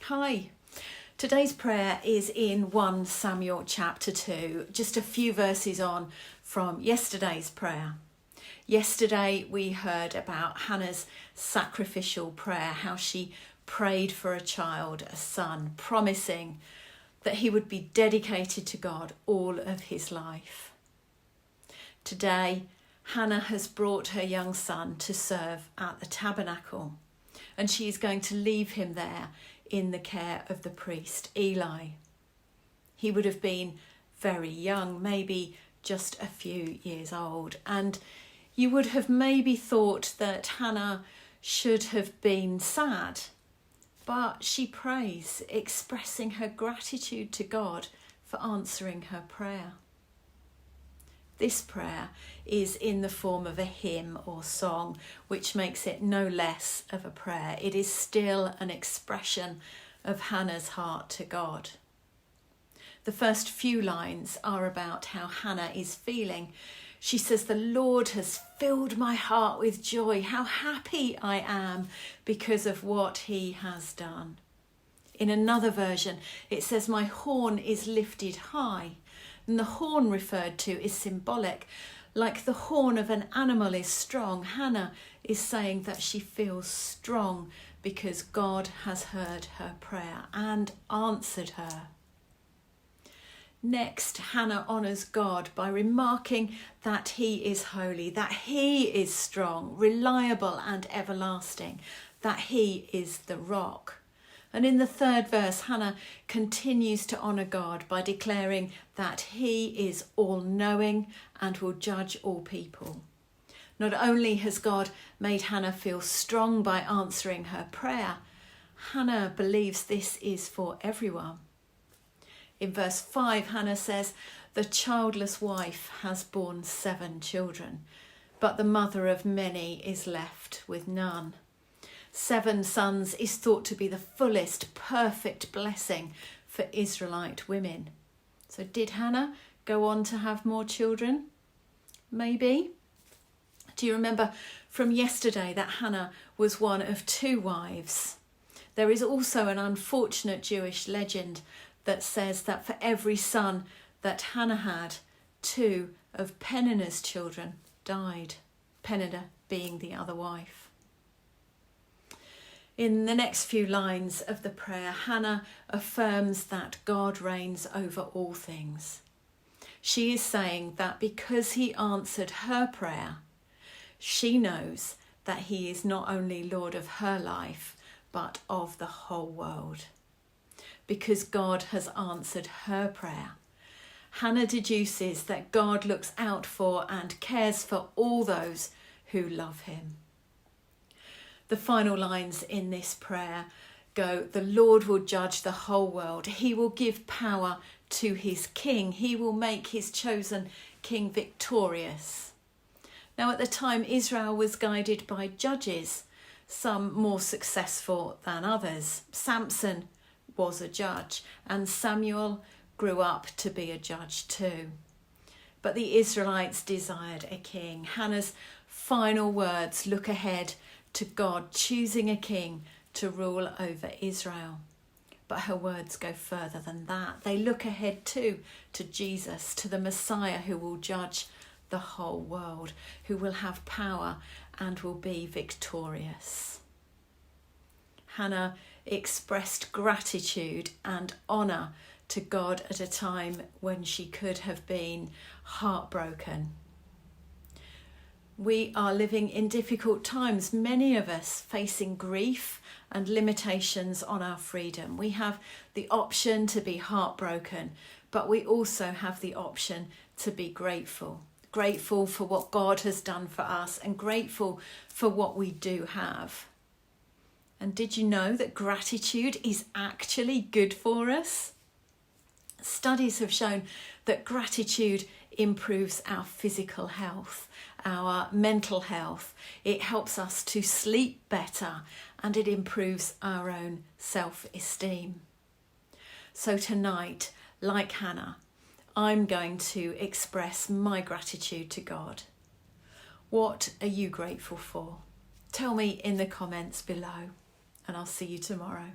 Hi. Today's prayer is in 1 Samuel chapter 2, just a few verses on from yesterday's prayer. Yesterday we heard about Hannah's sacrificial prayer, how she prayed for a child, a son, promising that he would be dedicated to God all of his life. Today, Hannah has brought her young son to serve at the tabernacle, and she is going to leave him there in the care of the priest, Eli. He would have been very young, maybe just a few years old, and you would have maybe thought that Hannah should have been sad, but she prays, expressing her gratitude to God for answering her prayer. This prayer is in the form of a hymn or song, which makes it no less of a prayer. It is still an expression of Hannah's heart to God. The first few lines are about how Hannah is feeling. She says, "The Lord has filled my heart with joy. How happy I am because of what he has done." In another version, it says, "My horn is lifted high." And the horn referred to is symbolic. Like the horn of an animal is strong, Hannah is saying that she feels strong because God has heard her prayer and answered her. Next, Hannah honours God by remarking that he is holy, that he is strong, reliable and everlasting, that he is the rock. And in the third verse, Hannah continues to honour God by declaring that he is all-knowing and will judge all people. Not only has God made Hannah feel strong by answering her prayer, Hannah believes this is for everyone. In verse 5, Hannah says, "The childless wife has borne 7 children, but the mother of many is left with none." 7 sons is thought to be the fullest, perfect blessing for Israelite women. So did Hannah go on to have more children? Maybe. Do you remember from yesterday that Hannah was one of 2 wives? There is also an unfortunate Jewish legend that says that for every son that Hannah had, 2 of Peninnah's children died, Peninnah being the other wife. In the next few lines of the prayer, Hannah affirms that God reigns over all things. She is saying that because he answered her prayer, she knows that he is not only Lord of her life, but of the whole world. Because God has answered her prayer, Hannah deduces that God looks out for and cares for all those who love him. The final lines in this prayer go, "The Lord will judge the whole world. He will give power to his king. He will make his chosen king victorious." Now, at the time, Israel was guided by judges, some more successful than others. Samson was a judge, and Samuel grew up to be a judge too. But the Israelites desired a king. Hannah's final words look ahead to God choosing a king to rule over Israel. But her words go further than that. They look ahead too to Jesus, to the Messiah who will judge the whole world, who will have power and will be victorious. Hannah expressed gratitude and honour to God at a time when she could have been heartbroken. We are living in difficult times, many of us facing grief and limitations on our freedom. We have the option to be heartbroken, but we also have the option to be grateful. Grateful for what God has done for us and grateful for what we do have. And did you know that gratitude is actually good for us? Studies have shown that gratitude improves our physical health, our mental health. It helps us to sleep better and it improves our own self-esteem. So tonight, like Hannah, I'm going to express my gratitude to God. What are you grateful for? Tell me in the comments below, and I'll see you tomorrow.